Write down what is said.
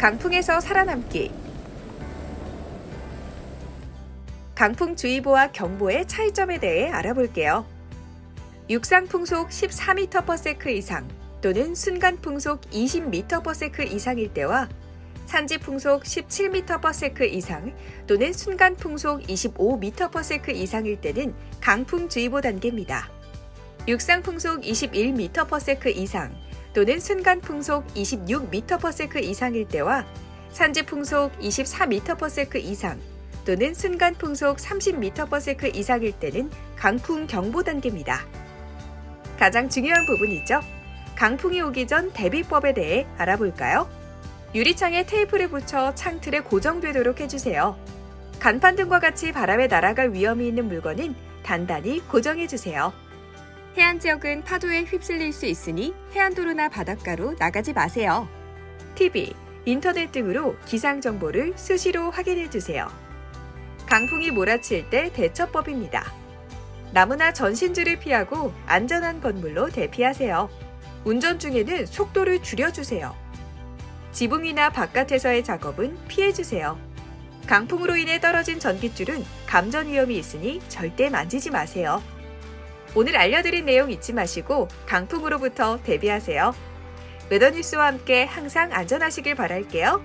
강풍에서 살아남기. 강풍주의보와 경보의 차이점에 대해 알아볼게요. 육상풍속 14m/s 이상 또는 순간풍속 20m/s 이상일 때와 산지풍속 17m/s 이상 또는 순간풍속 25m/s 이상일 때는 강풍주의보 단계입니다. 육상풍속 21m/s 이상 또는 순간풍속 26m/s 이상일 때와 산지풍속 24m/s 이상 또는 순간풍속 30m/s 이상일 때는 강풍 경보 단계입니다. 가장 중요한 부분이죠. 강풍이 오기 전 대비법에 대해 알아볼까요? 유리창에 테이프를 붙여 창틀에 고정되도록 해주세요. 간판 등과 같이 바람에 날아갈 위험이 있는 물건은 단단히 고정해주세요. 해안 지역은 파도에 휩쓸릴 수 있으니 해안도로나 바닷가로 나가지 마세요. TV, 인터넷 등으로 기상 정보를 수시로 확인해주세요. 강풍이 몰아칠 때 대처법입니다. 나무나 전신줄을 피하고 안전한 건물로 대피하세요. 운전 중에는 속도를 줄여주세요. 지붕 위나 바깥에서의 작업은 피해주세요. 강풍으로 인해 떨어진 전깃줄은 감전 위험이 있으니 절대 만지지 마세요. 오늘 알려드린 내용 잊지 마시고 강풍으로부터 대비하세요. 웨더뉴스와 함께 항상 안전하시길 바랄게요.